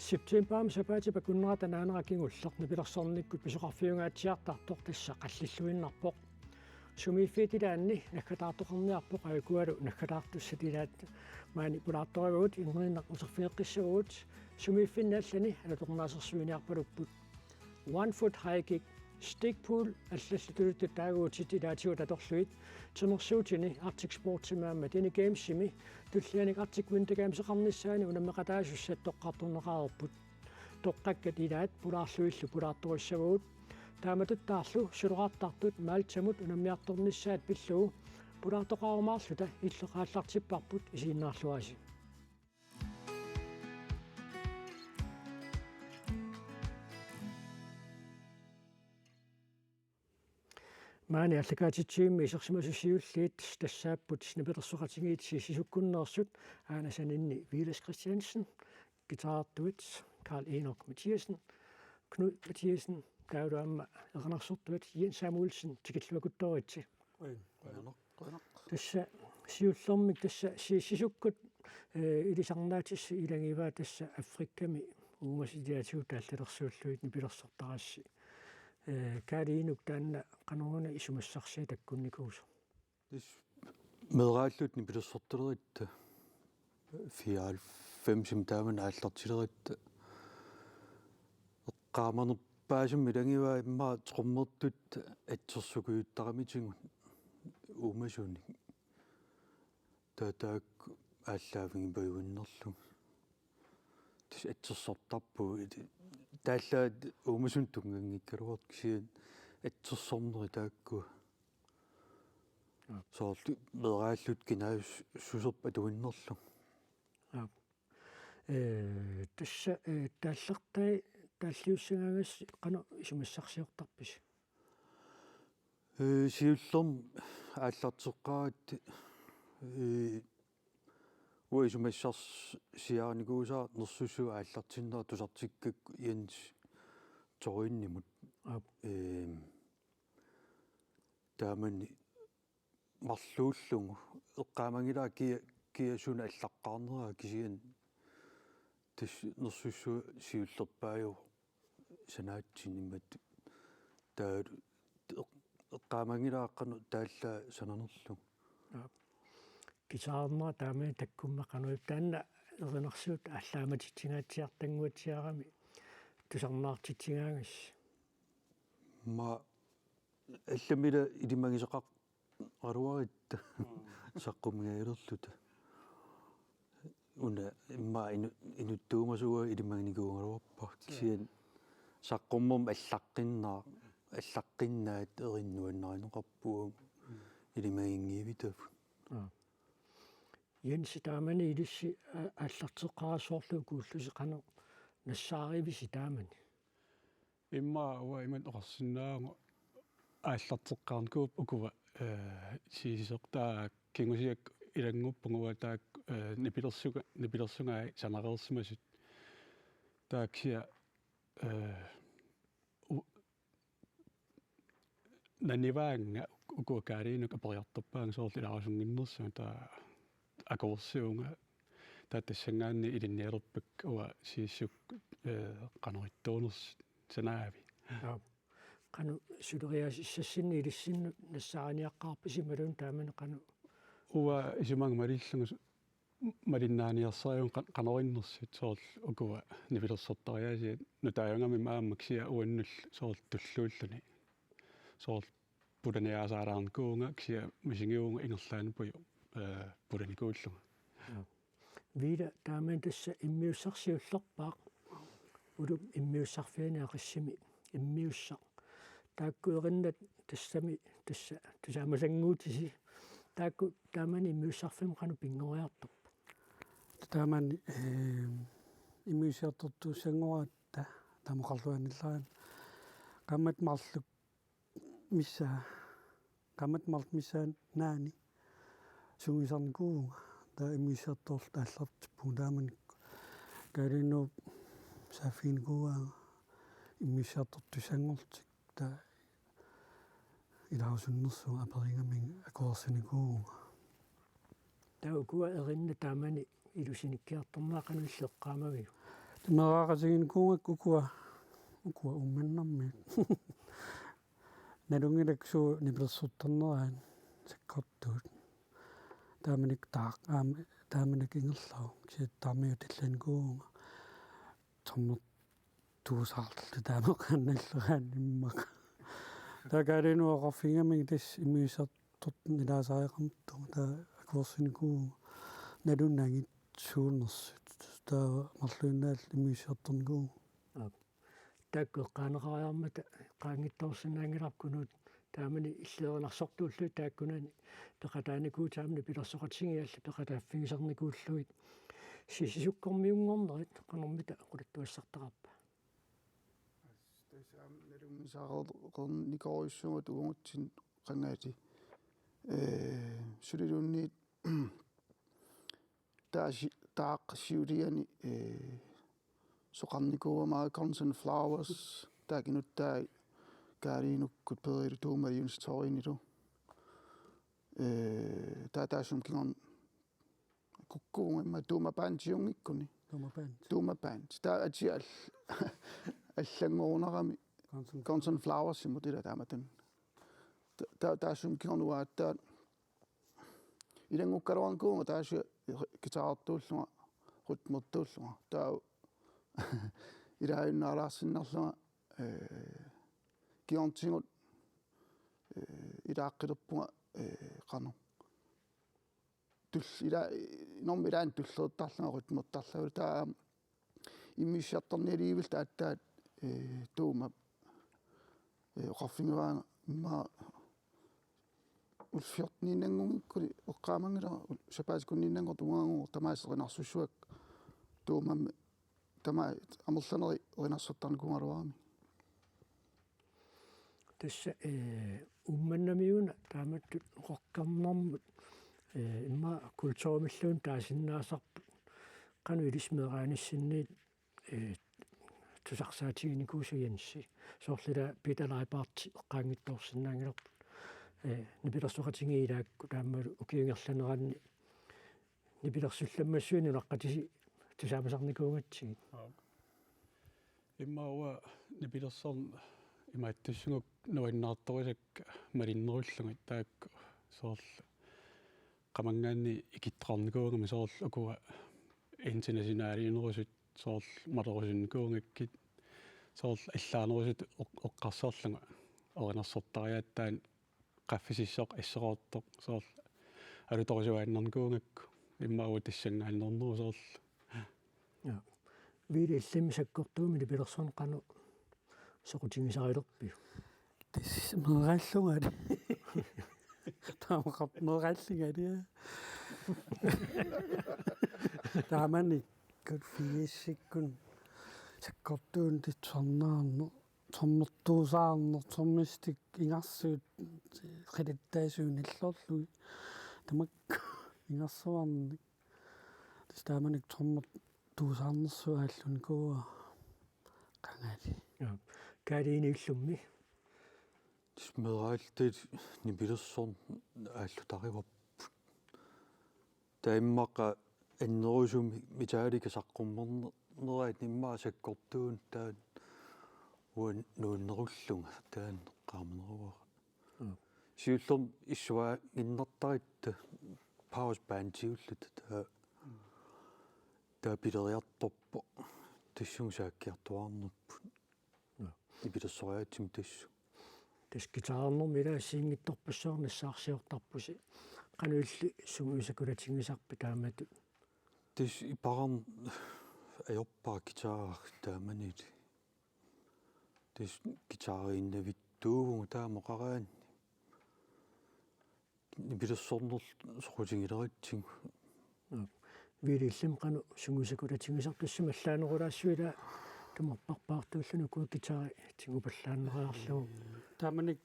September sapaati pakunnerata naanerakingullorni pilersornikkut pisoqarfiungaatiartartoq tassa qallilluinnarpoq sumiiffiitilaanni nakkataartoqarniarpoq aikualu nakkataartussatilaat maani pulaartoriugut ingerinneqnerserfineqqissugut sumiiffinnaallani alatoqnaasersuiniarpalupput 1 foot high kick stick pool аллаллутулутту таагуутити таатиу таторлуит тимерсуутини Arctic Sports-имаама тини геймсими туллианик Arctic Winter Games-эқарниссаани унаммеқатаасуссат тоққартуннеқарерпут тоққаккат илаат пулаарлуиллу пулаарториссагуут тааматуттаарлу сулеқартартут маалтамут унаммиарторниссаат пиллугу пулаартоқарумаарлута иллеқааллартиппарпут исииннаарлуаси маани аллакаатитсиимми исерсимасуссиуллиит тассааппут снапилерсоқатингиитси сисуккуннеерсут аанасанинни Вилас Кристиансен гитаартуит Карл Enok Mathiasen Knud Mathiasen каудаамма эқанарсортуат Jens Samuelsen тикиллуакутторитси тасса сиуллэрмик тасса сисуккут илисарнаатисси илангиваа тасса Африкками уумасилиатиу тааллалерсууллуит нипилерсортарасси каалиинук таанна каноруна исумассарсиа таккунникуусо тис медрааллуутни пилерсортелеритта 94 тааман ааллартилеритта эққааманерпаасум милангиваа имма троммертут атсерсукуйуттарамитингун уумасуни таак ааллаавингин паюиннерлу тис атсерсортарпу таалла уумасун тунгангиккалуарт кисиан атсерсорнери таакку соорл медрааллут кинаус сусерпа туиннерлу тасса тааллартай тааллиуссагаагас қано исумассарсиортарпис сиуллерм ааллартеққаат уисумассарс сиааникуусаа нерсуссу ааллартиннера тусартиккак Jens тоиннимут таамани марлууллугу эққаамангилаа киасуна аллаққарнераа кисиан тис нерсуссу сиуллерпаaju санаатсиниммат таа эққаамангилааққану таалла сананерлу гитаарнера таамани таккуммақануип таанна еринерсуут аллааматитсингаатсиартангуатсиарами тусарнаартитсингаагас ма алламила илимагисеқақ аруаритта саққумигаилерлута уна имма инуттуумасуа илимагникуугаруарпа кисиан саққуммум аллаққиннаат эриннуаннаринеқарпугу илимагингиивитаф Jens таамани илисси ааллартеққарасоорлу кууллуси қано нассааривиси таамани имма уа иман оқарсиннаангу ааллартеққарникууп укува сисисертаа кингусиак илангуппугуа таак нипилерсунгаа санареерсимасут тааксиа наниваанга укуакаалиинук апериарторпаанг соорл иларасунгиннерсуа таа акорсиунга тааттассангаанни илинниалерпак уа сииссук канориттуунерс санаави кану сулериасиссассинни илиссинну нассааниаққарпи сималун таамани кану уа исуманг малиллугу малиннааниарсариун канориннерсут соорл укуа нивилерсортариаси нутааюнгами мааммаксиа уаннул соорл туллууллуни соорл пуданиаасаараарникуунга ксиа мисингиунга ингерлаанпую пуданикууллуга вида тааман тасса иммиуссарсиуллерпаақ улу иммиуссарфианиақиссими иммиуссақ тааккуериннат тассами тасса тусаамасангуутиси таакку таамани иммиуссарфим қану пингориарторпа таамани иммиуссиарторту сангоратта тамоқарлуанилларан каммат марлук мисса каммат март миссаан наани сунгисарникуунга таа иммиуссиарторл тааллартиппу таамани калину сафингуа иммиуссиарторту сангортик таа илаусуннерсу аперингамин акоорсиникуунга таа укуа эринна таамани илусиниккиарторнаа кануллеққаамавиу Meraqasiginukuungak ukua ummannarmi nalungilaksu nipersuttarneraan sakkortuut taamanik taamanik ingerlau siattarmiu tallankuunga tormer tuusaarlu taamoqannalleraan immak taakaalinu oqarfingami tas immiisartut nilaasaariqartu taa akuorsinikuunga nalunnaangit suunnersut taa marluinnaal immiisartornikuunga тааккуэккаанеқариармата qaangittorsinnaangilаркунуут таамани иллеернарсортууллуи тааккунани пеқатааникуу таамани пилерсоқатсигиалли пеқатааффигисарникууллуит сисуккормиунгорнерит қанормита қулаттуассартақарпа тасаам налунгисаареқорникориуссугут угунгутсин қангаати сулилуунниит таақсиулиани soqarnikuumaa corns and flowers taakinuttaa kaaliinukkut periilu tuumaliunistoriinilu taataasum kingon kukkuunga tuumapaantiungikkuni tuumapaant taa atial аллангоорнерами corns and flowers имутила тааматан таасум кингонуааттаат илангуккалуарникуунга таасу китаартууллунга рутмертууллунга таа илааюннаалаарсиннарлуга кионтингут илааққилерпунга қано тул ила нормилаан туллеэртарлуга рутмертарлуга таа иммиссиарторниливил тааттаат туума оқарфингуаана имма улфиортниинангунгиккули эққаамангила сапаатикуннииннангор тугаангуу тамаасеринарсуссуак туумамми тама амерланери ринарсаттарникунгалуарами тасса умманнамиуна тааматтут оқоркарнэрмут имма культурамиллуун таасиннаасарпут qaну илисмеерааниссинниит тусарсаатигиникуусуянси соорлила питалайпаарти эққаангитторсинаангилерпут нипилерсоқатингиилаакку тааммалу укиунгерланеранни нипилерсулламмассуини наққатиси тусаамасарникуунгатсигит иммауа нипилерсорн имааттуссугук нуаннаартторисак малиннеруллугит таакку соорл qamангаанни икиттеқарникуунгами соорл акуа интернационалинерусут соорл малерусинникуунгаккит соорл аллаанерусут оққарсаарлунга оринерсортариааттаан qaffisissoq issaqortoq soorl alutorisuaannarnikuungakku immaau tassangaalnerneru soorl ja viilillimi sakkortuumini pilersorn qanu soqutigisarilerpi tismeraallugali taamaqarneraallingali taamani kutfiissikkun sakkortuun titsornaarner tormertuusaarner tormistik ingarsuut qilittaasuunillorlui tamak ingarsuarnik taamanik tormertuusaarnersuaallunikuua qangali ja kaaliiniullummi tismeraaltaat nipilersorn aallutarivarput taimmaqa annerusumi mitaalika saqqummernerat nimmaa sakkortuun taan уан нууннеруllунга таан qaameneruara сиуллерм иссуа иннертаритта паус баантиуллут таа пилериарторпо тассунгсааккиартуарнерпут ипилессориаатсим тассу таскитаарнэрмила сиингитторпассуарнассаарсиортарпуси qanuilli sumuisakulatingisarpi taamatu тис ипарам аёрпаа гитаар тааманит тис гитаарииннавиттуугу таамоқараани нипилессорнер соқутингилератсиг вилиллим qaну sumuisakulatingisartussuma аллаанерулаассуила тамарпарпаартууллуну куа гитаари тигупаллааннераарлугу тааманик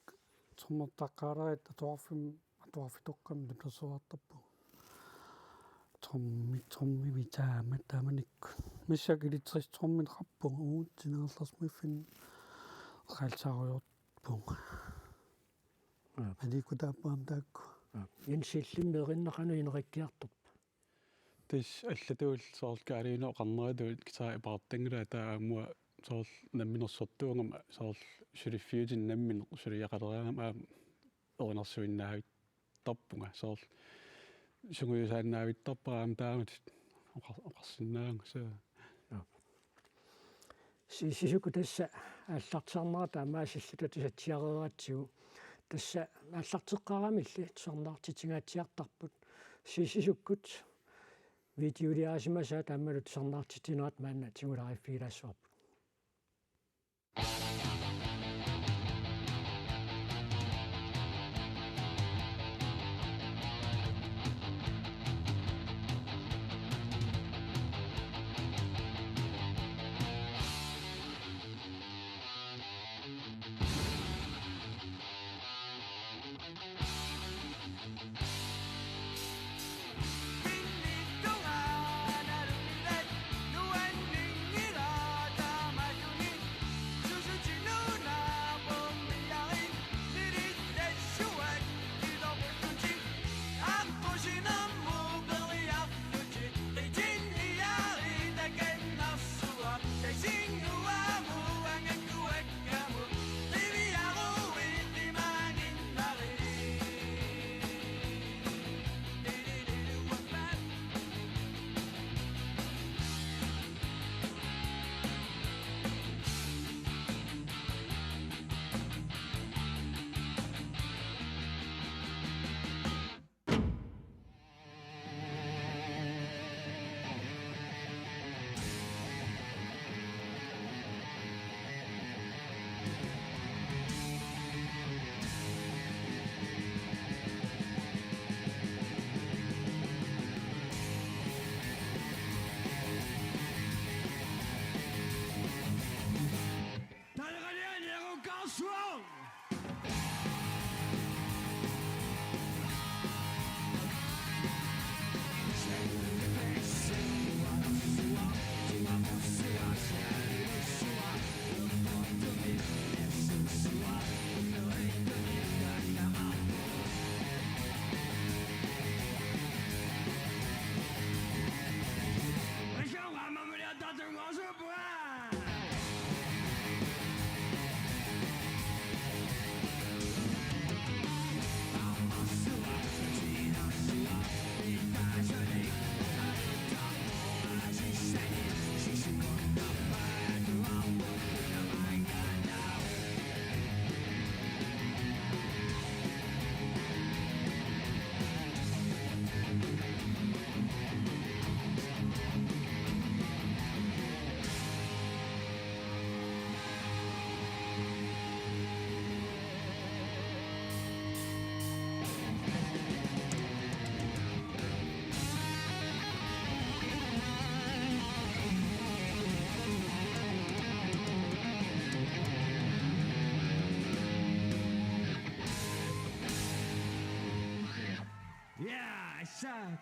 суммертаққаалерит атуарфитоққам липсуартарпу томми витаама тааманик миссакилитсрис томмин қаппу уутсинеерлэрсмиффин қалтааруйортпу аликутааппаам таакку янсииллиммеериннақану инериккиарторпа This allatuul soorkaaliino qarneratuut kitaa ipaartangula taamua soor namminersortuungama soor suliffiutin nammin suliaqaleraanama erinarsuinnaavit tarpunga soor sunguyusaannaavittarparaam taamut oqarsinnaanga saa сисисуку тасса ааллартиарнера таамаасиллута тусатсиарерааtsigu тасса ааллартеққарамилли тусарнаартитингаатсиартарпут сисисуккут видеолиаасимасаа таамалу тусарнаартитинерат маанна тигулариффигилаассуарпут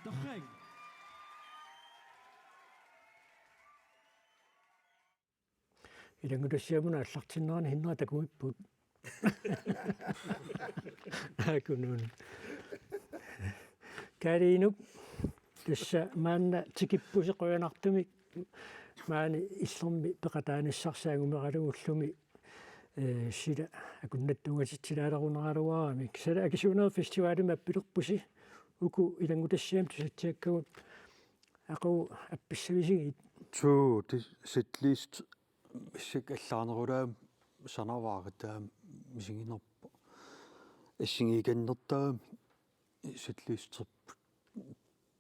Тохэг. Илангутассиамуна аллартиннерани хиннера такуиппут. Акунун. Каринук тасса маанна тикиппусеқуянартуми маани иллерми пеқатааниссарсаагумералугуллуми сила акуннаттунгаситсилаалерунералуарами кисала акисуунер фестивалима аппилерпуси уку илангутассиам тусатсиаккагут ақу апписсависигит ту ситлист сик аллаарнерулаа санаваагатаа мисигинерпа иссигиканнертаа ситлистерп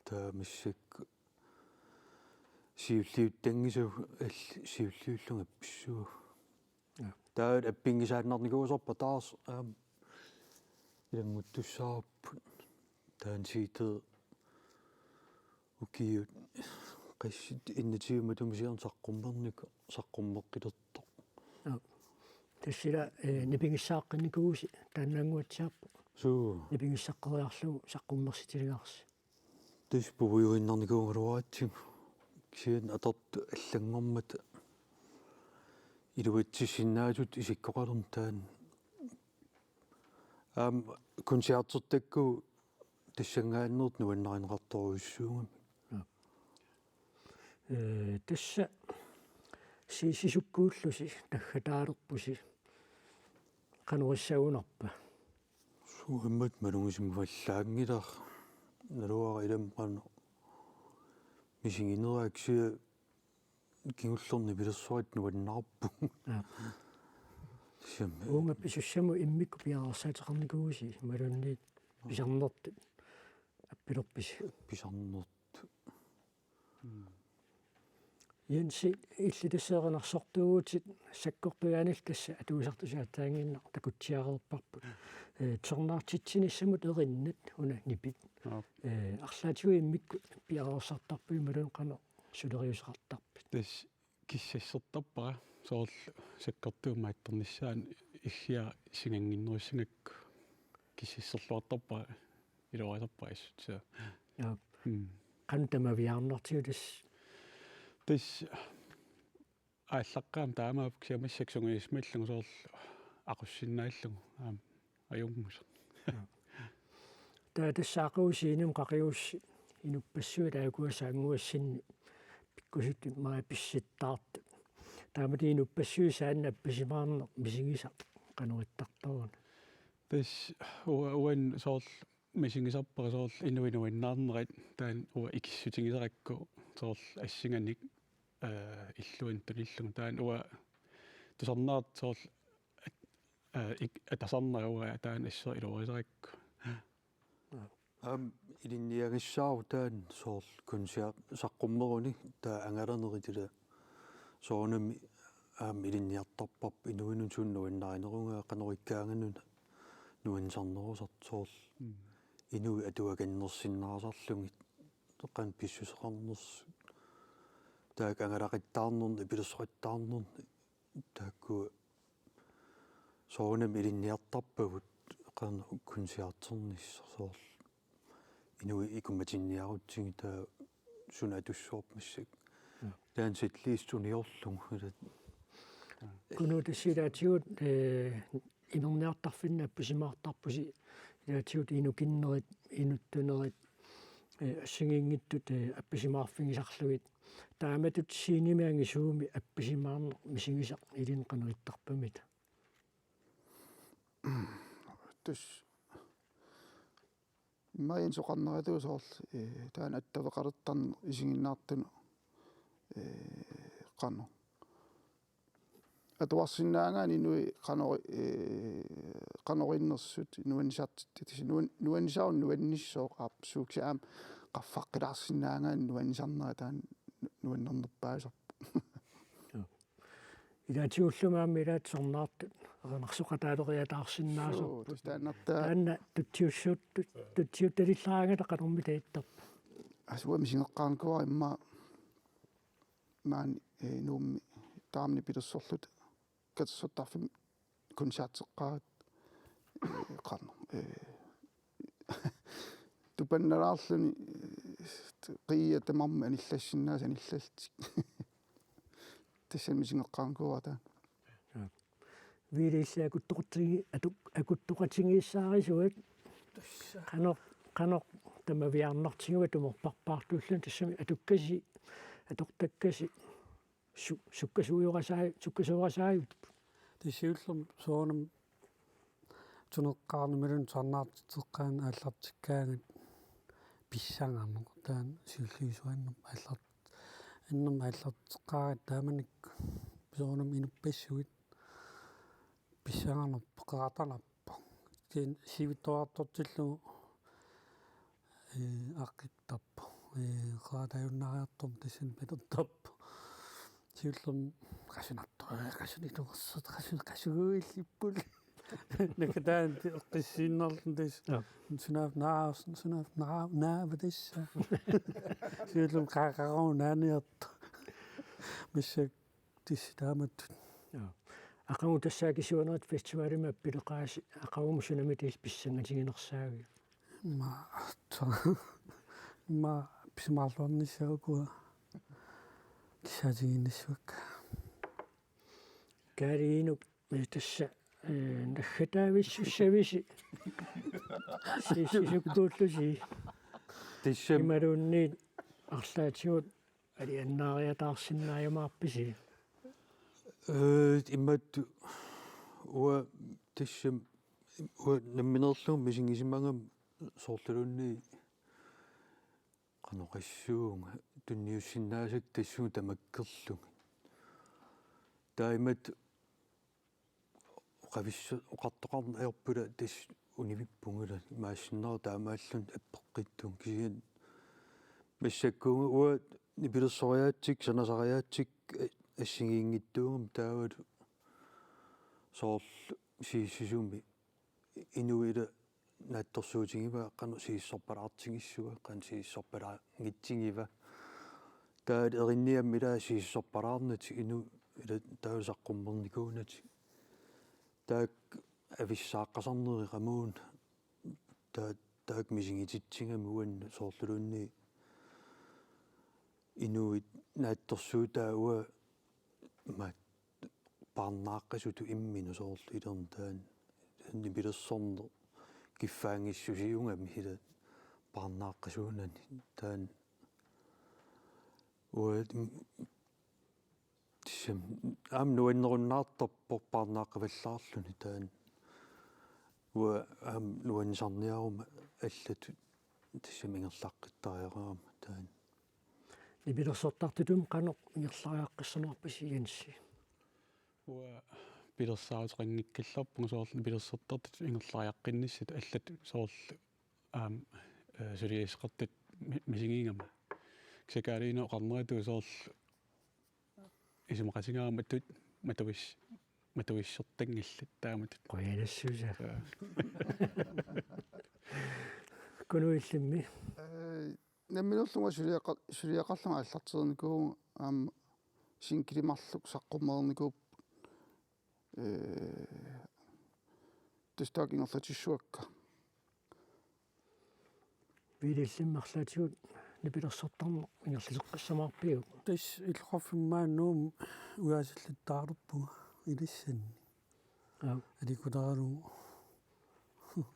таа миссик сиуллиуттангису ал сиуллиуллунга писсуу таа аппингисааннарникуусорпа таарс илангуттуссаарппут таан сиитер укиут qissit innatiuma tumisiern saqqummernik saqqummeqqilерто тассила нипингиссааққинникууси тааннаангуатсиарпу суу нипингиссаққериарлугу саққуммерситилигарси тис пувиуиннарникуунгалуаатсим кисиан аторт аллангормат илуатсиссиннаатут исиккоқалерн таан концертертакку тассангааннерт нуаннаринеқарторуйуссуугами тасса сисуккууллуси таггатаалерпуси канериссагунарпа суиммат малунгисим валлаангилар налуара иламману мисигинерааксиа кингуллерни пилерсуарит нуаннаарпу сиам уунга писуссаму иммикку пиарсаатеқарникууси малунниит писарнертут аппилерписи писарнерт Jensi иллитассеэрнарсортуугутит саккорпигаанил тасса атуусартусаатаангиннар такутсиарерпарпут торнаартитсиниссамут эриннат уна нипит арлаатигу иммикку пиарерсартарпуи малун қано сулериусеқартарпит тас киссассертарпара соорл саккортуумаатторнissaан иггиа сингангиннеруссангакку киссассерлуартарпара илоасарпара иссутсаа қан тамавиарнартиу тас тас ааллаққаам таамаап киамассаксунгиисмаллугу соорл ақуссиннааллугу аюнгус таа тассаақуусиинум қақиусси инуппассуи таакуасаангуассинни пиккусут маа писситтаарту таамати инуппассуи саанна аппасимаарнер мисигиса канериттартаруна тас уан соорл мисигисарпара соорл инуинуиннаарнерит таан уа икиссутингисаракку соорл ассинганик иллуин тулиллугу таан уа тусарнаат соорл атасарнагуа таан ассер илуарисаракку илинниагиссаару таан соорл кунсиа саққуммеруни таа ангалернеритила соонами илинниартарпарп инуинун суннуиннаринерунгаа канориккаангануна нуансарнерусарт соорл инуи атуаканнерсиннаасарлугит тоқан писсусеқарнерс таак ангалақиттаарнерни пилерсориттаарнерни таакку соонами илинниартарпагут qana kunsiarternisser soorl inui ikummatинниарутсиги таа суна атуссуарпассак таан ситлиистуниорлугу илат кунутассилаатигут имерниартарфиннаппу симаартарпуси илаатигут инукиннерит инуттунерит ассигингиттут апписимаарфигисарлугит тааматут синимаанги сууми апписимаарнер мисигисақ илин канериттарпамит тус имаин соқарнератуу соорл таан аттавеқалертарн исигиннаартуну қано атуарсиннаангаани инуи қанориннерсут нуанисаартит нуанисаун нуанниссооқарп сууксаам qaffaqqilaarsinnaangaan nuanisarnera taan nuannernerpaasarpu илаатиуллумаами илаатсорнаартут ернарсуқатаалериатаарсиннаасерпу таанна тутсиутталиллаангата канорми таиттарпа асуами сингеққарникуа имма маани нуумми таамни пилерсорлут катсоттарфим консаатеққарат қарно тупаннараарлуни қия тамарми аниллассиннаас аниллалтик тассами сингеққарникуа таа вилиссаа акуттоқатингиссаарисуат канор тамавиарнартигуа тумерпарпаартуллун тассами атуккаси атортаккаси суккасуйорасаают тисиуллум соонам тунеққарнамалун сарнаартитеққаан ааллартиккаангат писсаангаарнеқ таан сиуллуисуаннам аалларт аннерм ааллартеққарат тааманик соонам инуппассуит писсаангаарнерпа қаатарнарпа тин сивиттоартортиллу аққиттарпа qaatayunnaariartum tassin petertarpu siullum qassunartua qassuguillippul nakataan qissiinnerlun tas sunaaf naavadissa siullum qaaqaruun naaniart missak tissitaamatut aqamu tassaakisuunerit festivaalima pileqaasi aqamu sunamit ilpissangatinginersaagu ma писмаарлуарниссаагуа кисаатигиннассуак кариинук тасса наггатаависсуссависи сисуккууллуси тиссам ималуунни арлаатигут алианнаариатаарсиннаajamaarpisi имматту уа тассам уа намминерлугум мисингисимангам соорлулунни каноқассуунга тунниуссиннаасак тассугу тамаккерлуг таимат оқависса оқартоқарна аерпула тас унивиппунгула maassinnера таамааллун аппеққиттун кисиан массаккуунга уа нипилерсориаатсик санасариаатсик ассигиингиттуугам таават соор сииссисуми инуила наатторсуутингива қану сииссорпалаартингиссуга қан сииссорпалаангитсингива таат эринниаммила сииссорпалаарнати ину ила таусаққуммерникуунати таак ависсааққасарнери qamуун таак мисингититсингамуан соорлулунни инуит наатторсуутаауа ма парнааққасуту иммину соорлу илерн таан нипилерсорнер киффаангиссусиунгами хила парнааққасуунани таан уат сим ам нуаннеруннаартарпор парнааққаваллаарлуни таан уа ам нуансарниарума аллату тассамингерлаққиттариараама таан нипилерсортартутум канеқ ингерлариаққиссамаарписи янси уа пилерсаутеқангиккалларпунга соорлу пилерсертартут ингерлариаққинниссат аллат соорлу сулиисеқартат мисигингама ксакаалино қарнерату соорлу исумақасингаарама тут матуиссертангиллат тааматут qoyanassуса кунуиллимми намминерлунга сулиақарлунга аллартерникуу аама синкилимарлук саққуммерникууп тестагингерлатиссуакка вилиллиммарлаатигут нипилерсортарне ингерлилеққиссамаарпиу тас илхоффиммааннуум уяасиллаттаарпуга илиссанни аликутаралу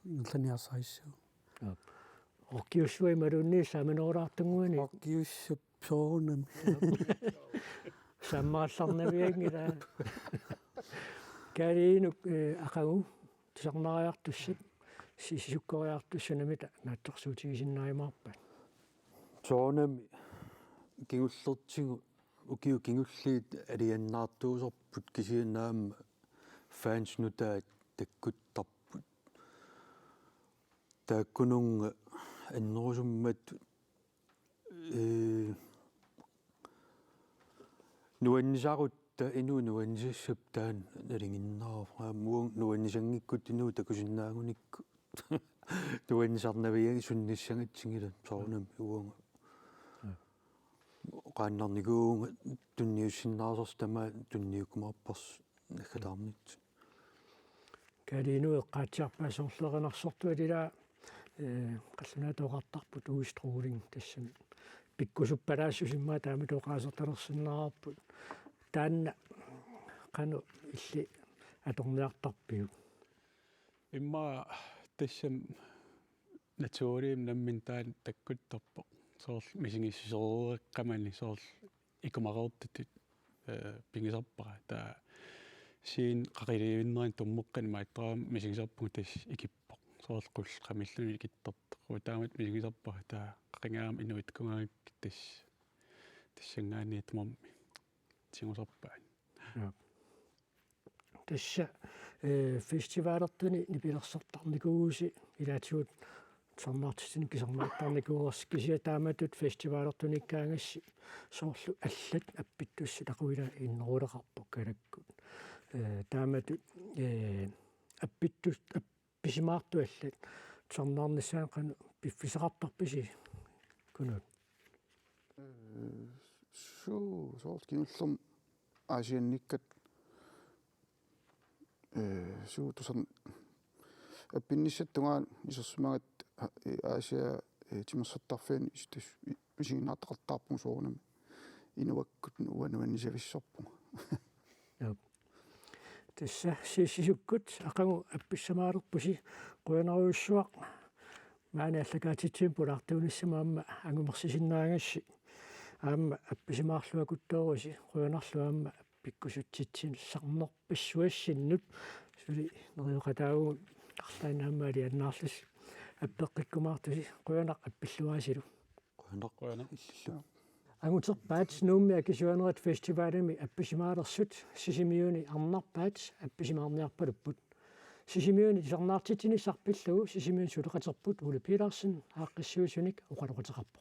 ингерланиарсаиссуу оккиуссуи малунни саминераартунгуани оккиуссуп соонами саммаалларнавиангила калиинук акагу тисарнариартуссат сисуккориартуссанамита наатторсуутигисиннааймаарпа соонами кигуллертигу укиу кигуллиит алианнаартуусерпут кисианнаама фанс нутаат таккуттарпут тааккунунга аннерусуммат нуаннисарутта ину нуаннисассап таан налингиннераа муун нуаннисангиккут ину такусиннаагуникку нуаннисарнавиаги сунниссангатсигила соорнам уунга qaannarniguunga tunniussinnaarsortama tunniukkumarpars nakkalаарnit калиину эққаатсиарпаасоорлеринарсортуалила қаллунаатоқартарпут уиструулин тассами пиккусуппалаассусиммаа таами тоқаасерталерсиннаараппут таанна қану илли аторниартарпиу имма тассам натуурим наммин таан таккуттарпо соор мисингиссисереэққамани соор икумареэртут пингисарпара таа сиин қақиливиннерин туммеққани мааттараа мисингисарпуг тас икиппоқ соор қул қамиллуни икиттартаққу таамат мисингисарпара таа қақингаам инуит кунгаагик тассангаани тамарми тингусарпаа тасса фестивалертуни нипилерсертарникууси илаатигут сорнаартисин кисарнаартарникуурс кисиа тааматут фестивалертуниккаангасси соорлу аллат аппиттусси тақуила иннерулеқарпо калаккут тааматут аппиттус апписимаарту аллат сорнаарниссаан қану пиффисеқартарписи кунут соорт кинуллерм аасианниккат суутусан аппинниссаттунгаан исерсимагат аасиа тимерсаттарфиани истас мисигиннаартақартаарпун соорнами инуаккут уануаннисависсорпунга тасса сисисуккут ақагу апписсамаалерпуси қуянаруйуссуақ маани аллакаатитсиим пулаартуниссамаама ангумерсисиннаангасси аама апписимаарлуакуттооруси quyanarluamma pikkusutitsin sarnerpissuassinнут сули нериоқатаагу арлаанаамаали аннаарлус аппеққиккумаартуси quyanaq аппиллуаасилу Qoyana illillu. ангутерпаат нуумми акисуанерат фестивалами апписимаалерсут сисимиуни арнарпаат апписимаарниарпалуппут сисимиуни сарнаартитини сарпиллугу сисимиун сулеқатерпут Ули Пиларсен ааққиссуусуник оқалоқатеқарпо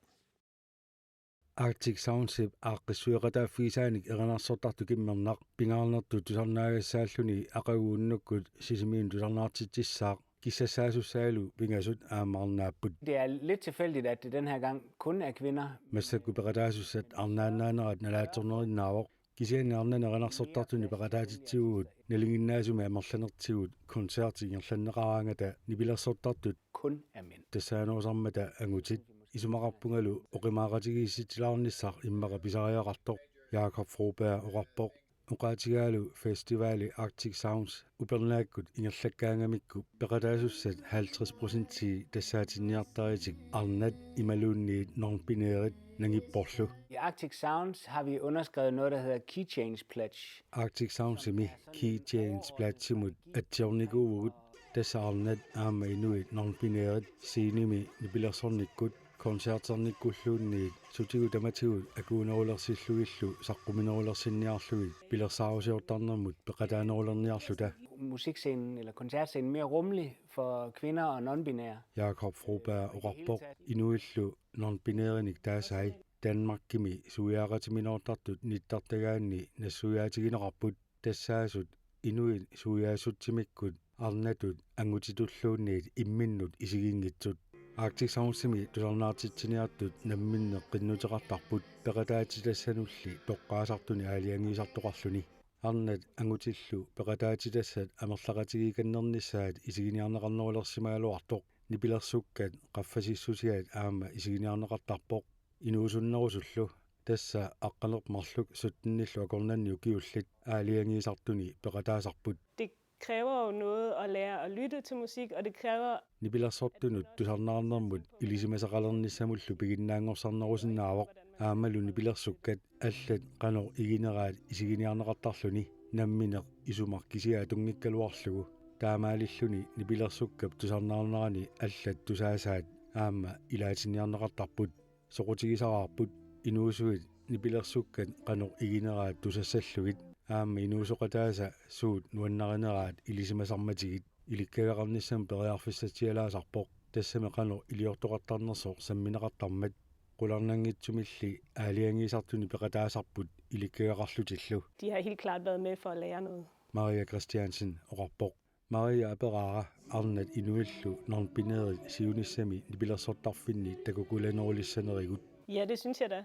Arctic Soundship aaqqissuiqataaffisaanik eranarsortartu kimmernaaq pingaarnertu tusarnaagassааллуни aqaguunnukкут sisimiin tusarnaartitsissaaq kissassaasussaalu pingasut aammaarnaapput. Det er lidt tilfældigt, at det den her gang kun er kvinder. Massakku peqataasussat arnaannaanerat nalaatsornerinnaavoq kisianniarnaneranarsortartuni peqataatitsiguut nalinginnaasumi amerlanertiguut konsertiingerlanneqaraangata nipilersortartut Kun er mænd. tassaanuusarmata angutit isumaqarpungalu oqimaaqatigiissitilaarnissaq immaqa pisariaqartoq Jakob Froberg oqarpoq uqaatigaalu festivali Arctic Sounds upernaakkut ingerlakkaangamikku peqataasussat 50% tassaatinniartaritik arnat imaluunniit normbinærit nangipporlu. I Arctic Sounds har vi underskrevet noget, der hedder Key Change Pledge. Arctic Sounds imi key change platsimut atjornikuugut tasaarnat aama inuit normbinærit siinimi nipilersornikkut konserternikkulluunniit sutigu tamatigut akuunerulersilluillu saqquminerulersinniarlugit pilersaarusiortarnermut peqataanerulerniarluta. Musikscenen eller koncertscenen mere rummelig for kvinder og non-binære. Jakob Froberg oqarpoq inuillu non-binærinik taasai Danmarkimi suiaaqatiminortartut nittartagaanni nassuiaatigineqarput tassaasut inuit suiaasuttimikkut arnatut angutitulluunniit imminnut isiginngitsut. Arctic Soundsimi tusarnaartitsiniartut namminneq qinnuteqartarput peqataatitassanulli toqqaasartuni aaliangiisartoqarluni arnat angutillu peqataatitassat amerlaqatigikannernissaat isiginiarneqarnerulersimaaluartoq nipilersukkat qaffasissusiat aama isiginiarneqartarpoq inuusunnerusullu tassa aqqanermarluk suttinnillu akornanni ukiullit aaliangiisartuni peqataasarput. Det kræver jo noget at lære at lytte til musik, og det kræver nipilersortunut tusarnaarnermut ilisimasaqalernissamullu piginnaangorsarnerusinnaavoq aamalu nipilersukkat allat qanor igineraat isiginiarneqartarluni nammineq isumarkisia tungikkaluarlugu taamaalilluni nipilersukkap tusarnaarnerani allat tusaasaat aama ilaatiniarneqartarput soqutigisaraarput inuusuit nipilersukkat qanor igineraat tusassallugit aama inuusoqataasa suut nuannarинераат илисимасарматигит иликкагақарниссам периарфиссатиалаасарпоқ тассами қано илиортоқартарнерсоо самминеқартармат qulарнангитсумилли аалиангисартуни пеқатаасарпут иликкагақарлутиллу. De har helt klart været med for at lære noget. Maria Christiansen oqarpoq Maria aperaara arnat inuillu normbinærit siunissami nipilersortarfinni takukulanerilissanerigut. Ja, det synes jeg da.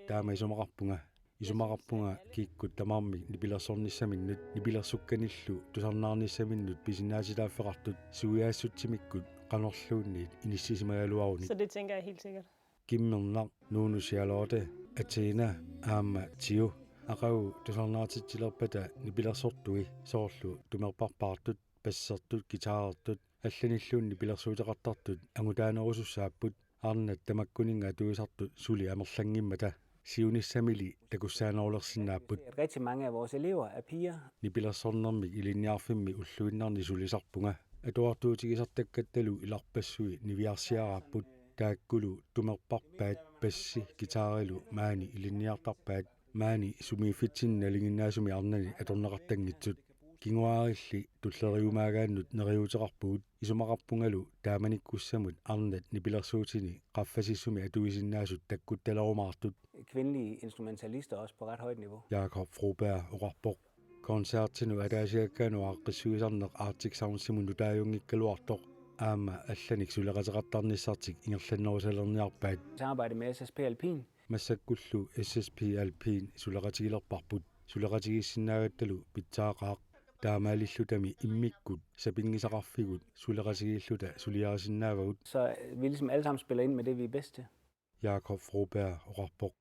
Taama isumaqarpunga kiikkut tamarmi nipilersornissaminnut nipilersukkanillu tusarnaarnissaminnut pisinnaasitaaffeqartut suiaassutimikkut qanorluunniit inissisimagaluaruni. Så det tænker jeg helt sikkert. Kimmernar Nunu Charlotte Athena aama Tio aqagu tusarnaartitsilerpata nipilersortui soorlu tumerparpaartut passertut gitaarertut алланиллуунни пилерсуутеқартартут агутааnerusussaapput арнат тамаккунинга туисартут сули амерлангиммата сиунissамили такуссааnerulersinnaapпut. Rigtig mange af vores elever er piger. Nipilersornermi ilinniarfimmi ulluinnarni sulisarpunga atuartuutigisartakkattalu ilarpassui niviarsiaraapput taakkulu tumerparpaat passi gitaarilu maani ilinniartarpaat maani sumiifitsinnalinginnaasumi arnani atorneqartangitsut kinguaarilli tulleriumaagaannut neriuteqarpugut isumaqarpungalu taamanikkussamut arnat nipilersuutini qaffasissumi atuisinnaasut takkuttalerumaartut. Kvindelige instrumentalister også på ret højt niveau. Jakob Froberg oqarpoq konsertinu ataasiakkaanu aaqqissuisarneq Arctic Soundsimun utaajungikkaluartoq aama allanik suleqateqartarnissartik ingerlannerusalerniarpaat. Samarbejde med SSP Alpin. Massakkullu SSP Alpin suleqatigilerparput suleqatigissinnaagattalu pitsaaqaaq taamaalillutami immikkut sapingisaqarfigut suleqatigilluta suliarisinnaavagut. Så vi ligesom alle sammen spiller ind med det, vi er bedst til. Jakob Froberg oqarpoq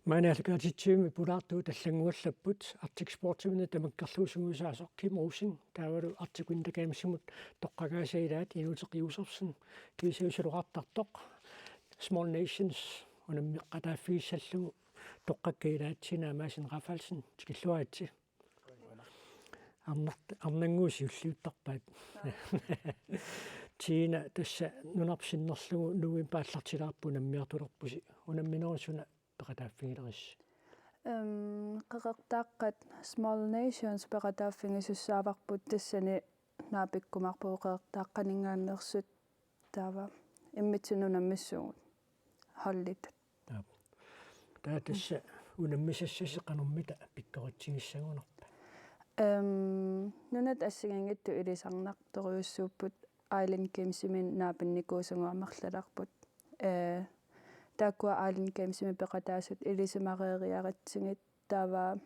Maanaalakaatitsumi pulaartuu tallanguallapпут артикспортимина тамаккарлуусугусаасо кимрусин таавалу артикуиндакаамиссимут тоққагаасаилаат инуутеқиусерсин кисиусулуқартартоқ small nations унаммеққатааффииссаллугу тоққаккаилаатсина маасин рафалсин тикиллуаатси арнангууси уллиуттарпаат Тина тасса нунарпсиннерлугу нуин пааллартилаарпу наммиартулерпуси унамминерусуна пеқатааффигилерис qeqertaqqat small nations peqataaffingissussaavarput tassani naapikkumarpu qeqertaaqqaningaannersut taava immitsinunammissugut hollit taa tassa unammisassasiqanermita pikkoritsigissagунarpa nunat assigangittu ilisarnartoriussuupput Island Games-imin naapinnikkuusunguamerlalarput taakua Island Games-imi peqataasut ilisimareeriaratsigit taava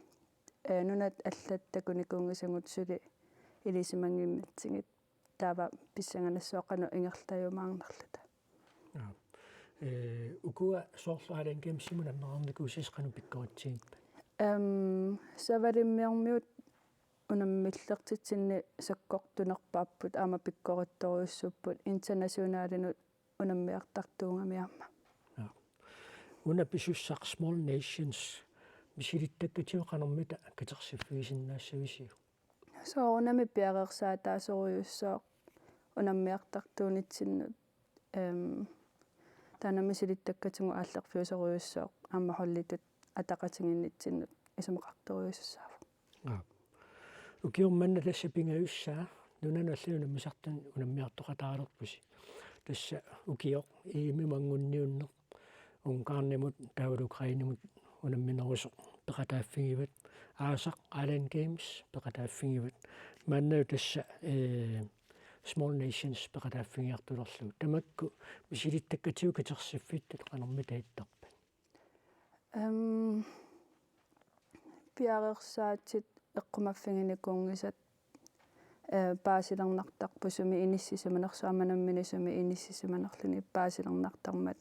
nunat allattakunikuungisangut suli ilisimangiimmatsigit taava pissanganassoqanu ingertajumaarnerlata ukua soorlu Island Games-imun ammerarnikuusisqanu pikkoritsigippa savalimmiormiut unammillertitsinni sakkortunerpaapput aama pikkorittoriussupput internationaalinut unammiartartuungamiarma una pisussaq small nations misilittakkatiuqanermita katersiffigisinnaassavisiu so unami piaqersaa taasoriussooq unammiartartuunitsinnut taanamisilittakkatigu aallerfiusoriussooq aama hollitut ataqatiginnitsinnut isumeqartoriussaava ukiormanna tassa pingayussaa nunanallu namisartan unammiartoqataalerpusi tassa ukioq iimimangunniunneq unkaarnimut taavul Ukrainimut unamminerusoq peqataaffigivat aasaq Island Games peqataaffigivat maannau tassa small nations peqataaffigiartulerlu tamakku misilittakkatigu katersiffittat qanermita hittarpa piaqersaatit eqqumaffinginikuungisat paasilernertarpusumi inissisimанерсуаманамминисуми inissisimанерлуни paasilernertarmat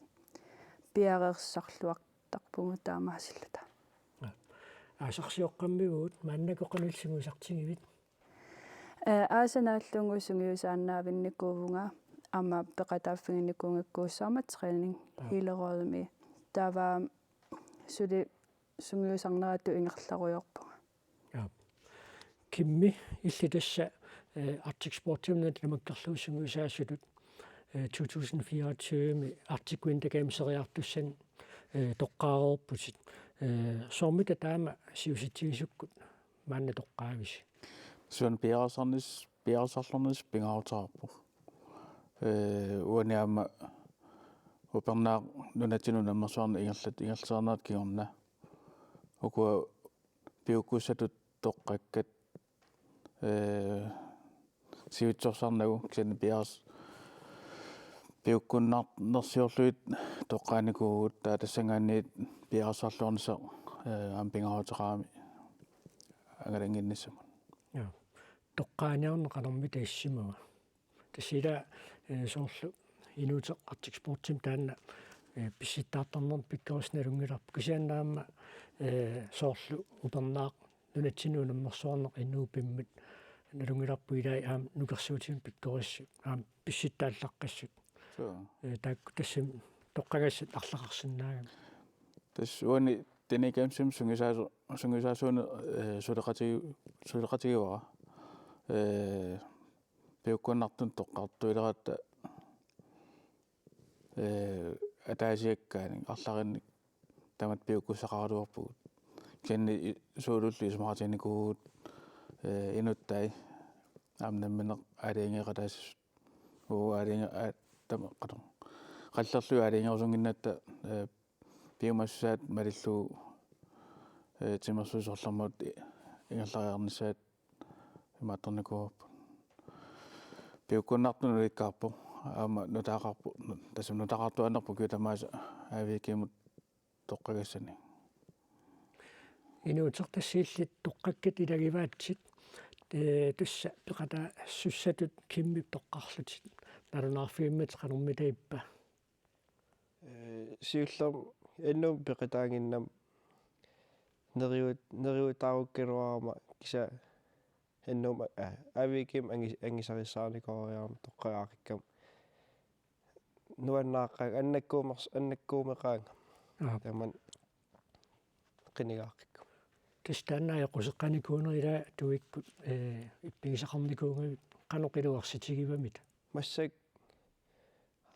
piaqersarluartarpugu taamaasillata аасарсиоққаммигуут мааннакоқанилсигусартигивит aasanaalluungusungiusaannaавинникуувнга ама пеқатааффигинникуунгаккууссаармат тренинг хилероодми таава сули сунгиусарнерату ингерларуйорпуга кимми иллитасса Arctic Sportimnet намаккерлуусунгуусаассулут 2024 Arctic Winter Games-ериартуссан тоққаарерпусит соормита таама сиуситсигисуккут маанна тоққаавис суан пиарсарлернис пингаарутаарпу уаниама упернаа нунатину наммерсуарна ингерлсаарнаат киорна ukua piukkussatut toqqakkat siutsorsarnagu kisen piars piukkunnersiorluit toqqaanikuugut taatassangaanniit piarsarluornisa ampingaaruteraami angalanginnissama toqqaaniarneqanermita issimaga tassila soorlu inuute Arctic Sportim taanna pissittaartarner pikkorusnalungilarpu kisiannaamma soorlu upernaaq nunatsinuunammersuarneq innuupimmat nalungilarpu ilai aam nukersuutim pikkorissut aam pissittaallaqqassut taakku tassam toqqagassat арлақарсинаага тас уани тенекамсим сунгисаасуна сулеқатигуара пиуккуннартун тоqqaartuileраатта атаасиаккаани арларинник тамат пиуккуссақаралуарпугут кенни суулулли исмаратиникуут инуттай амнамминеқ алиингеқатаас алиинга тамаққатор қаллерлуи алиингерусунгиннатта пиумассаат малиллуу тимерсуусорлэрмут ингерлариарнissaат имаатторникууппу пиуккуннартуну иккаарпу аама нутаақарпу тасам нутақартуаннерпу кютамааса авикимут тоққагассани инуутертассииллит тоққаккат илагиваатсит тусса пеқата суссатут киммип тоққарлутит налунаарфииммат қанэрмитаиппа сиуллер иннум пеқатаангиннам neriutaarukkiluarama kisa ennuma avikim angisarissaanikoriarama toqqaqaqikkam nuannaaqqa annakkuumeqaanga taman qinigaaqikku Тэстанна яқусеққаникуунерила туиккут иппигисақарникуунгавит қаноқилуарситигивамит массак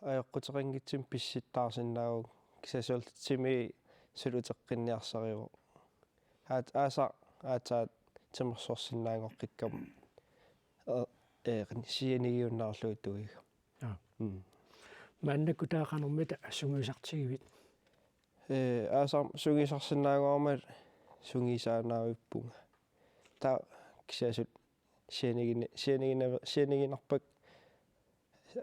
аёққутеқангитсим писситтаарсиннаагу кисасуалтими сулутеққинниарсариу аатаат тимерсуарсиннаангоққиккам сианигиуннаарлуу туига маннакку таақанэрмита сунгисартигивит аасар сунгисарсиннаагуармат сунгисаанаавиппунга таа кисасут сианигинарпак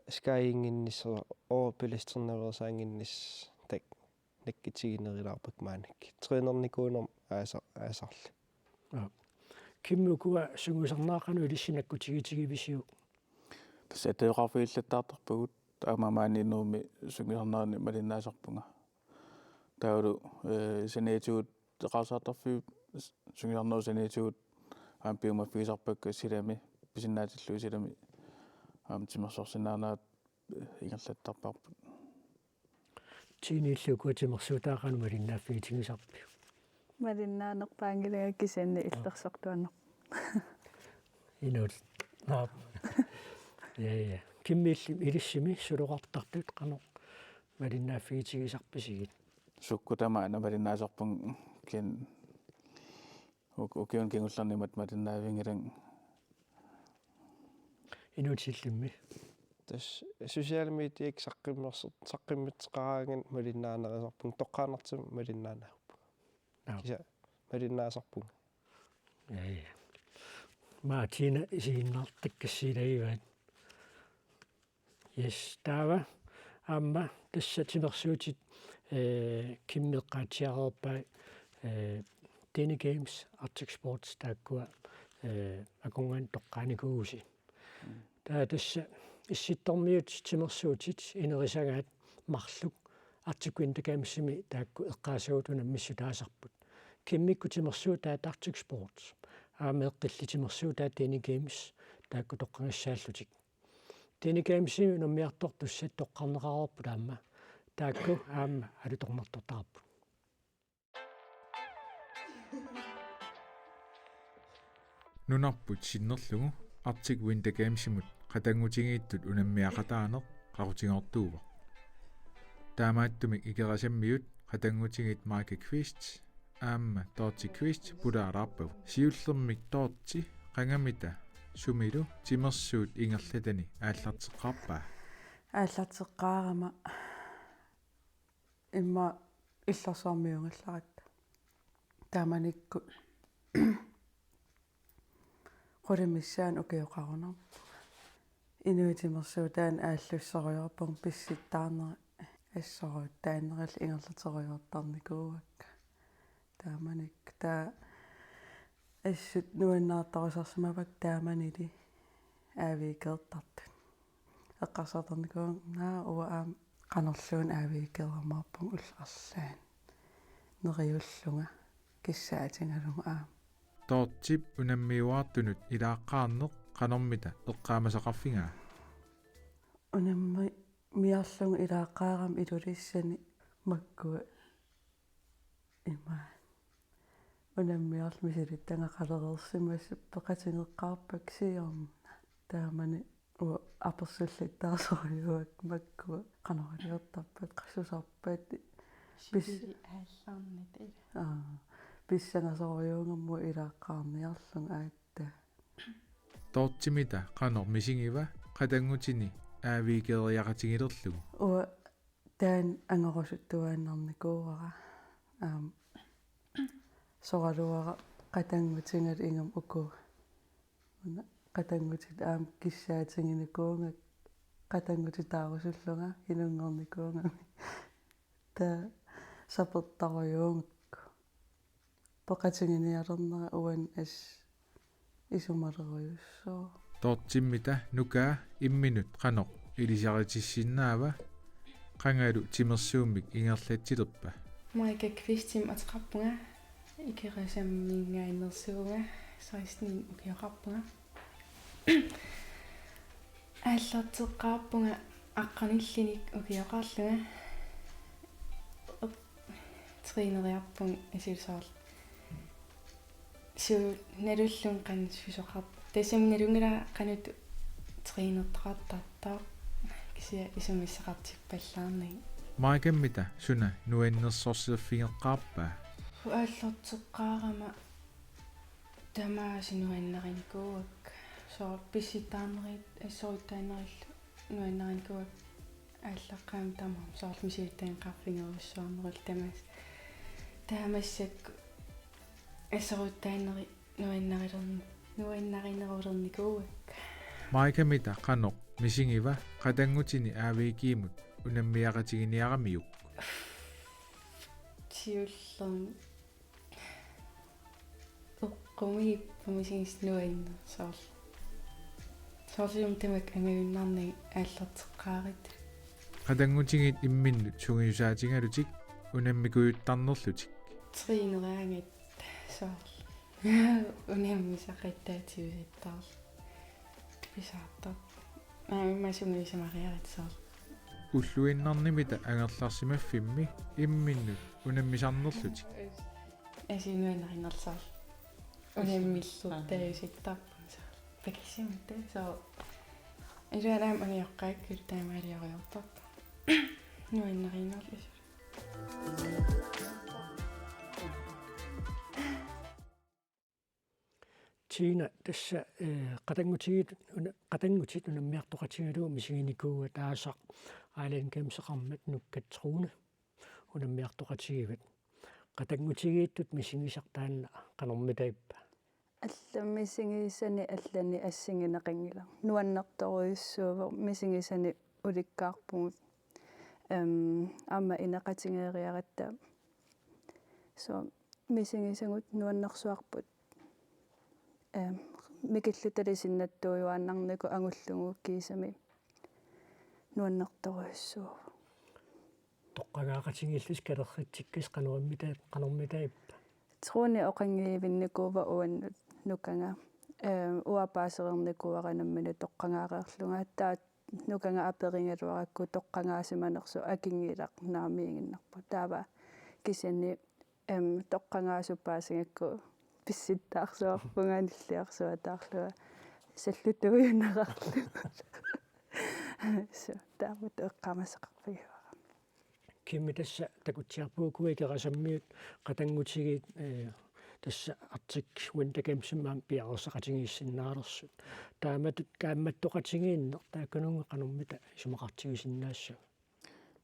скайингинниссер оопилистерневерсаангиннис так наккитигинерилаарпак маанакки тренерникуунер аасарли киммукуа сунгисарнаақану илиссинаккутигитигивисиу тассатеоқарфииллаттаартарпагут таамамаанинууми сунгисарнаарни малиннаасарпунга таулу сенеетигут теқарсаартарфи сунгисарнаа сенеетигут аампиумаффигисарпакка силами писиннаатиллуи силами тимерсорсинаанаат ингерлаттарпарпут тинииллукуа тимерсуутаақану малиннааффигитигисарпи малиннаанерпаангилага кисанна иллерсортуанер инут я киммиилли илиссими сулоқартартут қано малиннааффигитигисарписигит суккутамаана малиннаасарпун кен океон кенгулларнимат малиннаавингилан инутиллимми тас социал медиак саққиммитеқараанган малиннаанерисарпун тоққаанартим малиннаанаарпу киса малиннаасарпун я маатина исигиннартаккассилагиваат yes тава амма тассатимерсуутит киммеққаатиарерпаа Deni Games Arctic Sports тааккуа акунган тоққааникууси таа тасса исситторниут тимерсуутит инерисагаат марлук Arctic Winter Games-ими таакку эққаасагутуна миссутаасарпут киммикку тимерсуутаат Arctic Sports аамеэққиллитимерсуутаат Deni Games таакку тоққангассааллутик Deni Games-ими номиартор туссат тоққарнеқарерпу таама таакку аама алуторнартортарпу нунарпут синнерлугу Arctic Winter Games-имут qatangutigiittut unammiaqataanеq qarutingortuuva таамааттумик икерасаммиут qatangutigiit Marke Quist аама Torti Quist пулаалаарпав сиуллермик Torti qangamita сумилу тимерсуут ингерлатани ааллартеққарама имма иллерсуармиунгалларат тааманикку qulimiссаан укиоқарунар инуитимерсуутаан ааллуссориорпун писситтаарнери ассоруут таанерил ингерлатериортарникуугак тааманик таа ассут нуаннаартарусарсимавак тааманили аавикеэртартут эққарсартерникуун наа уа аам qanерлуун аавикеэрмаарпун улларлаан нериуллунга киссаатингалуга аам Tortip unammiuartunut ilaaqqaarneq qanormita eqqaamasaqarfingaa unammi miarlunga ilaaqqaaram ilulissani makkua ima unammiarl misilittanga qalerersimmassap peqatingeqqaarpak siorna taamani uа аперсуллиттаарсориуак маккуа qanoriortarpat qassusarpat bis ааллаарнит писсанасориунгамму илааққарниарлун аатта Tortimita qanor misingiva qatangutini aavikeeriaqatigilерlugu уа таан ангорусуттуааннарникууара соралуара qatangutigal ingam uku уна qatangutит аам киссаатингинукуунгак qatangutitаарусуллунга инунгорникуунгами та сапертариуунг пеқатингиниалернера уан ас исумалериуссоо Tortimita nukaa imminut qanoq ilisaritissiinnaava qangalu timersuumik ingerlatsilerpa Marke Quistim atqarpunga икерасаммингааиннерсуунга саиснин укиоқарпунга ааллартеққарпунга аққаниллиник укиоқарлунга тринериарпун исилсоор су налуллун қан сусоқар тасаминалунгила қанут тринертартартаа кися исумиссақартиппаллаарни маакаммита суна нуаннерсорсиерфигеққарпаа уаллортеққарама тамаасинуаннеринкууак соо писситаарнерит ассориттаанериллу нуаннеринкууак ааллаққаам тамам соормисииттаан қарфингеруссуарнерил таамассак ассориттаанери нуаннаринерулерникууак маакамита қаноқ мисингива қатангутини аавикиимут унаммиақатигиниарамиук тиуллерм оққумип мисингис нуанна соорлиум тамак ангавиннарни ааллертеққаарит қатангутигит имминнут сугиусаатингалутик унаммикуйуттарнерлутик тринераангат соор унаммисақиттаативиттаар писаартар маасумисамариарит соор уллуиннарнимита агерларсимаффимми имминнут унаммисарнерлутик асинуанариннерсаар унаммиллуттааситтарпун саар пакисимта соо илуанаам аниоққааккут таамаалиориортарпа нуаннариннерлус Тина тасса qatangutит унаммиартоқатигалуу мисигиникууга таасақ аалан кемсеқармат нуккатсеруна унаммиартоқатигиват qatangutigiittut мисигисартаанна qanормитаиппа алламмисигисани аллани ассигинеқингила нуаннерторуйуссуува мисигисани уликкаарпугут амма инеқатингериаратта со мисигисагут нуаннерсуарпут микиллуталисиннаттуйуааннарнику агуллугууккиисами нуаннерторуйуссуува тоққагаақатингиллис калерритсиккис qanормитаиппа труни оқангиивинникуува уаннут нуканга уапаасерерникуаранаммину тоққангаареерлунга таат нуканга аперингалуаракку тоққангаасиманерсу акингилақ наамиингиннарпу таава кисани тоққангаасуппаасингакку писситтаарсуарпунгааниллиарсуа таарлуа саллутуйунерарлу со таамут эққамасеқарпигава киммитасса такутсиарпуукуикерасаммиут qatangutigiit тасса артик уинтакемсимаам пиарсақатингиссиннаалерсут тааматут каамматтоқатингииннер тааккунунга qanормита исумақартигисиннаассу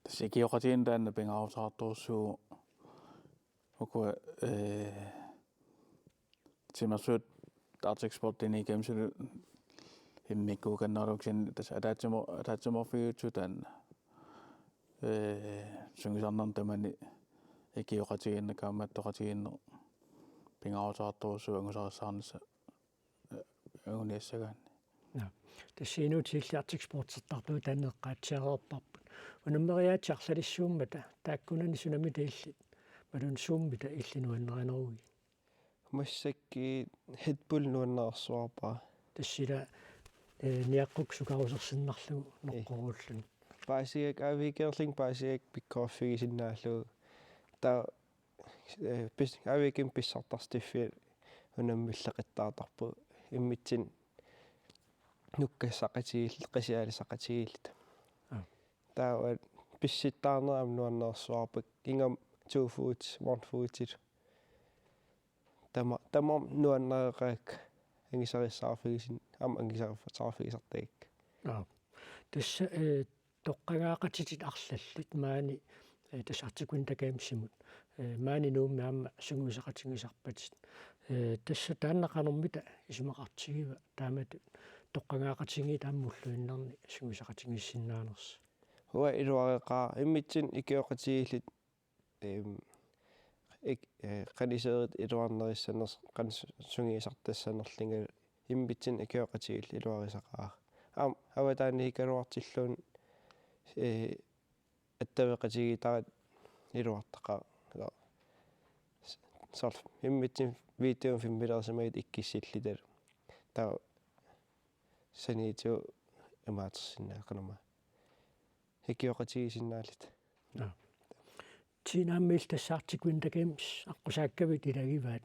тассикиоқатиин таанна пингаавсаартуурсуу окуа тимасут артик спортини кемсилу иммиккууканнерлуксин тасса атаатсиморфигуутсу таанна сунгисарнарн тамани икиоқатигиинна каамматтоқатигииннер пингаавсаартуурсуу ангусариссаарнисса агуниассагаан тассиинуутилли артик спортсертарпуу таанеққаатсиареерпарпут унаммериаатсарлалиссууммата тааккунани сунами таиллит малун сууммита иллинуаннеринеруги массакки хедбул нуаннерсуарпаа тассила ниаққук сукарусерсиннарлугу ноққоруллун паасиак авикерлин паасиак пиккооффигисиннааллу та пис авиким писсартарстиффи унаммиллеқиттаартарпу иммитсин нуккассақатигилл қисиалисақатигиллит таа писситтаарнерам нуаннерсуарпак ингам 2 foods 1 foods тамам нуаннереқаак ангисарissаарфигисин ам ангисариффатаарфигисартаик тасса тоққагаақатитит арлаллит маани тассартикун такаамсимут маани нуумми аама сунгусақатингисарпатит тасса тааннақанормита исумақартигива таамату тоққагаақатинги тааммуллуиннарни сунгусақатингиссиннаанерс хуа илуареқаа иммитсин икиоқатигиллит qaniseerit iluarneriссанерс qan sungiisartassaanerlinga иммитсин икиоқатигилл илуарисақаа аам аватаани икалуартиллуун аттавеқатиги тарат илуартақаа sort immitsin videon filmilersamagit ikkissilliter ta saniitu imaatersinnaaqanuma hikioqatigisinnaалит Tiinaammiil tassaartik Winter Games аққусааккавит илагиваат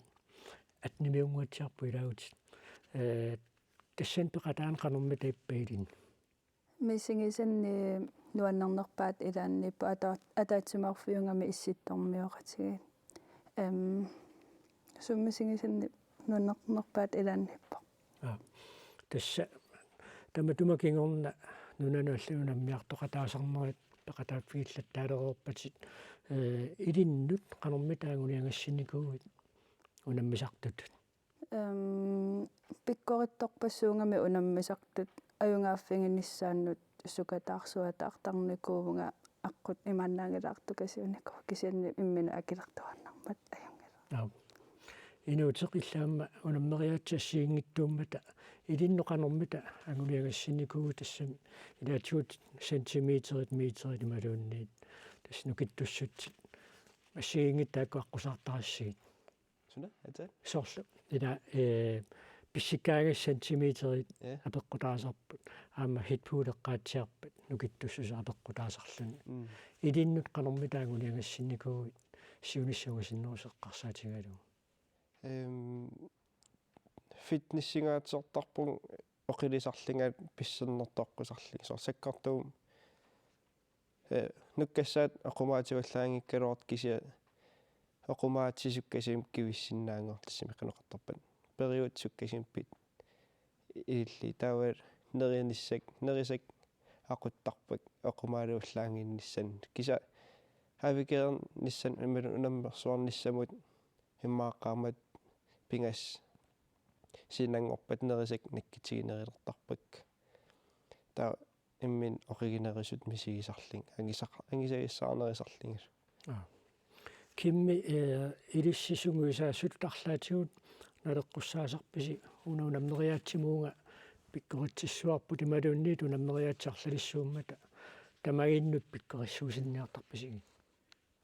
атнимиунгуатсиарпу илагут тассан пеқатаан қанерми таиппаилин мисигисанни нуаннернерпаат илаанниппу атаатсимаарфиунгами исситтормиоқатиги суммисигисанни нуаннернерпаат илаанниппа тасса таматумакингорна нунануллунаммиартоқатаасарнерит пеқатааффигиллаттаалеруорпатит илиннут қанерми таагуниангассиникуугит унаммисартут пиккоритторпассуунгами унаммисартут аюнгааффигиннissaannут сукатаарсуатаартарникуувнга аққут имааннаангилаартукасиуникку кисианни иммину акилертуаннармат аюнгила инуутеқиллаама унаммериатсассиингиттууммата илинноқанермита агулиагассиникуу тассами илаатигут сантиметрит метрит ималуунниит тассну киттуссутсит массиингиттаакку аққусаартарассигит суна ата соорлу ила писсиккаагас сантиметрит апеққутаасарпут аама хитпуулеққаатсиарпат нукиттуссусу апеққутаасарлуни илиннут қанермита агулиагассиникуу сиуниссагусиннерусеққарсаатигалу фитнессингаатсортарпун оқилисарлингаат писсернэртоққусарлиг саккартуум нуккассаат оқумаатигуллаангиккалуарт кися оқумаатсисуккасиим кивиссиннаангортассими қанеқартарпат периодсуккасимпит илли таавал нерисак ақуттарпак оқумаалууллаангинниссан киса авикерн ниссан иммалу унаммерсуарниссамут иммааққаамат пингас синангорпат нерисак наккитигинерилертарпак таа иммин оригинерисут мисигисарлин ангисаиссаарнерисарлингас кимми илиссисунгуисаассут тарлаатигут налеққуссаасарписи унаммериаатсимуунга пиккоритсиссуарпут ималуунниит унаммериаатсарлалиссууммата тамагиннут пиккориссуусинниартарписиги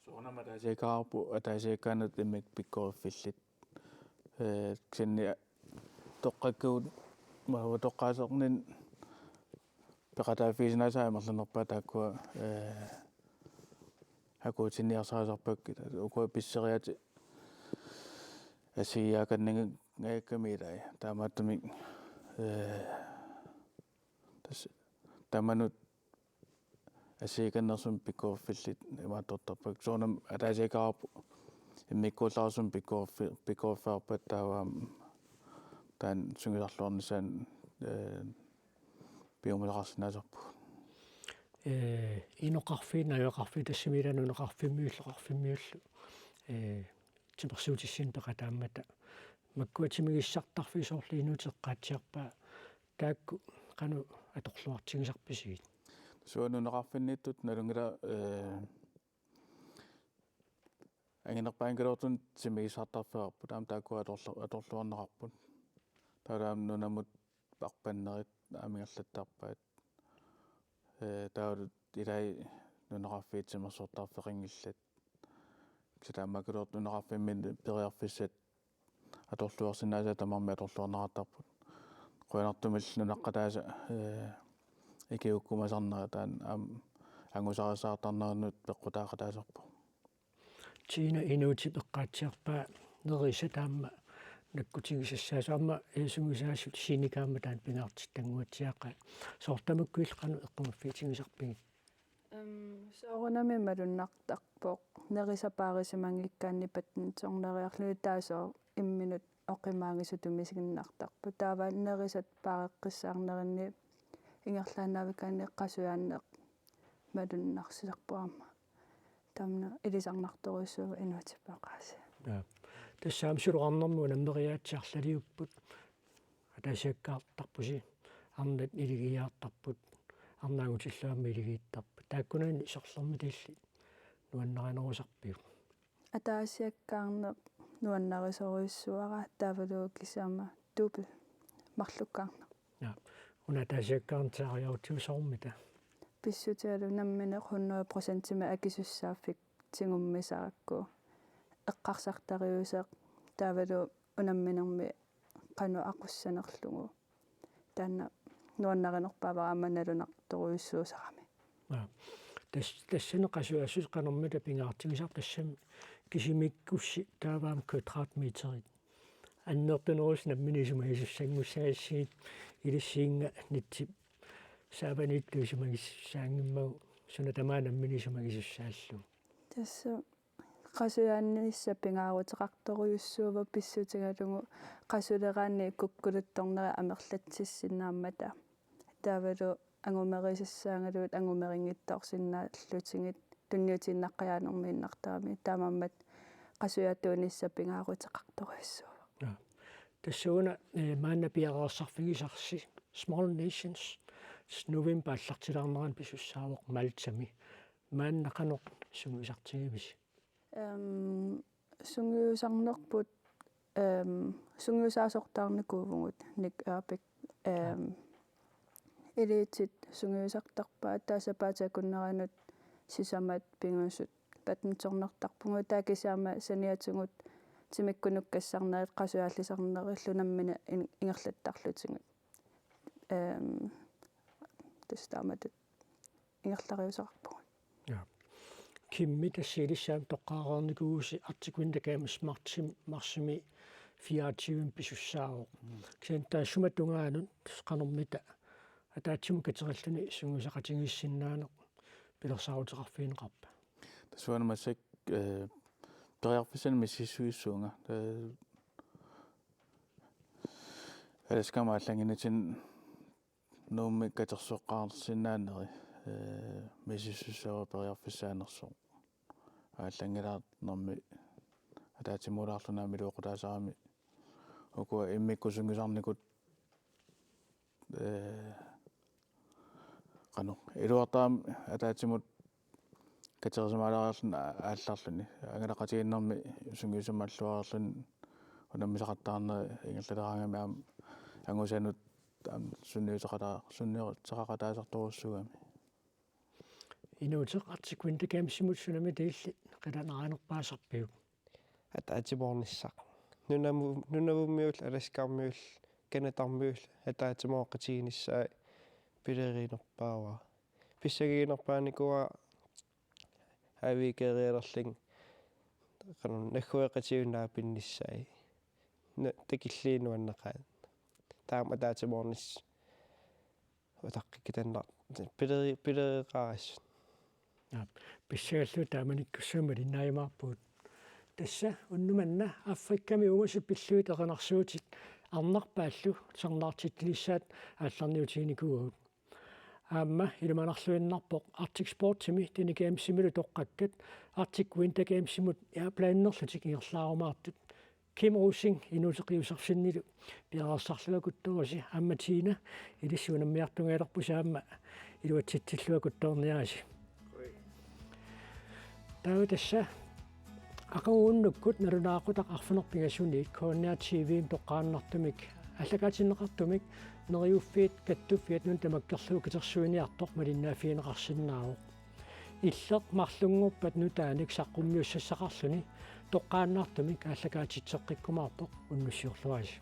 суунама таасикаарпу атаасикаанут иммик пиккориффиллит ксинни тоққаккуут маа тоққаасернин пеқатааффисинаасаа мерлунерпаа тааккуа акуутинниарсаасарпак укуа писсериати асиааканнинг гаяккамилай таамааттумик тас таманут асиаканнерсум пиккорфиллит имааттортарпак соонам атаасикаарпу иммиккуулаарсум пиккорфаарпат тааваам таан сунгиларлуорнисаан биомулеқарсинаасарпу иноқарфиина юақарфи тассимиланунеқарфиммиуллеқарфиммиуллу тимерсуутиссин пеқатааммата маккуатимигиссартарфи соорлу инутеққаатсиарпаа таакку қану аторлуартигисарписигит суанунеқарфинниттут налунгила ангинерпаангилоортун тимигиссартарфеарпу таам таакку аторлуарнеқарпут таалаам нунамут парпаннерит амингерлаттарпаат таавал илай нунеқарфиит тимерсуортарфеқингиллат китаамакулуорт нунеқарфиммин периарфиссат аторлуарсинааса тамарми аторлуарнеқартарпут қуянартумил нунаққатааса икиуккумасарнера таан ангусарисаартарнернут пеққутаақатаасарпу тина инути пеққаатсиарпаа нериса таама наккутигисассаасаама эсунгисаасут синикаама таан пингаартит тангуатсиақа соортамаккуиллқану эққумаффиитигисарпиги соорунами малуннартарпоқ нерисапаарисимангиккаанни паттин сорнериарлуи таасоо имминут оқимаагисутумисигиннартарпу тааваа нерисат паареққиссаарнеринни ингерлаанаавикаанни эққасуяаннеқ малуннарсилерпуарма тамна илисарнарторуссуу инуутиппақааси тассаам сулуарнэрму наммериаатсиарлалиуппут атасиаккаартарпуси арнат илигиаартарпут арнаагутиллаамми илигииттарпут тааккунаани сорлэрми тилли нуаннеринерусарпиу атаасиаккаарнеқ нуаннарисоруиссуара таавалуу кисаама дубл марлуккаарнеқ унатаасиаккаарнтаариаутиусоормита писсутиалу намминеқ 100% акисуссааффик тингуммисаракку эққарсартариусеқ таавалу унамминерми qanu aqussanerlugu таанна нуаннаринерпаавара аманалунақ торуйуссуусарами тассане qasuasus qanarmita pingaartigisar тассами кисимиккусси тааваам квадратметерит аннертунерус намминисума исуссангуссаассигит илиссиинга нитсип сааваниттуисумагиссаангиммагу суна тамаанамминисумагисуссааллу тасса qasuaannisса пингаарутеқарторуйуссуува писсутигалугу qasuleраани куккулутторнера амерлатсиссиннааммата таавалу ангумерисассаангалуут ангумерингиттаорсиннааллутингит тунниутииннаққаяанермииннартарами таамаммат qasuatuunissa pingaaruteqartoruissuuva тассууна маанна пиараерсарфигисарси small nations новембер аллартилаарнеран писуссаавоқ малтами маанна қанеқ сунгуисартигивис сунгуусарнерпут сунгуусаасортаарникуувгут ник аапик элитит сунгуусартарпаа таасапаатакуннеранут сисамат пингуусут патнторнертарпугу таакисаама саниатугут тимиккунуккассарнерит qasuaallisarnerillunamмина ингерлаттарлутингут тестаматут ингерлариусеқарпугу кимми тассилиссаам тоққаарерникууси артиквиндакаама смартсим марсими 24 писуссаароқ кисантаа суматунгаанут қанермита атаатсиму катериллуни сунгусақатингиссиннаанеқ пилерсаарутеқарфиинеқарпа тасуанамасак периарфисан миссисуиссуунга аласкамааллангинатин нуумми катерсоққарсинаанери миссисуссава периарфиссаанерсоо ааллангилаарнэрми атаатимулаарлунаами луоқутаасарами окуа иммиккусунгисарникут qanu илуартаам атаатимут катерисамаалаарлун аалларлуни ангалақатигиннэрми сунгиусамаллуаарлун унаммисақаттаарнери ингерлалераангами аам ангусанут sunniuteqataasartorussugami инуутеқ артиквиндакаамсимут сунами таилли қиланааnerpaasarpiu атаатиморнissaq нунавуммиул аласкаармиул канатармиул атаатимооқатигиниссаа пилеринерпаава писсагиинерпааникуа авикериалерлин канун нахуэқатигунаа пинниссаа такиллиинуаннеқаат таама атаатиморнис утаққиккитаннар пилерикаарис писсагаллу тааманиккуссума линнаимаарпуут тасса уннуманна аффикками угусу пиллуит эқанарсуутит арнарпааллу сарнаартиттилиссаат аалларниутигиникуугут аама илманарлуиннарпоқ Arctic Sportsimi тинигаамсимилу тоққаккат Arctic Winter Games-имут яаплааннерлутик иерлаарумаартут Kim Rosing инутеқиусарсиннилу пиараарсарлуакутторуси ааматиина илиссуунаммиартунгаалерпусаама илуатситсиллуакутторниараси таутасса ақагууннуккут налунаақутақ арфунерпигасуни коонниа TV-им тоққааннартумик аллагаатиннеқартумик нериуффиит каттуффиат нун тамаккерлуу китерсуиниартоқ малиннаафиинеқарсинаароқ иллеқ марлунгорпат нутааник саққуммиуссассақарлуни тоққааннаартумик аллагаатитсеққиккумаарпоқ уннуссиорлуаси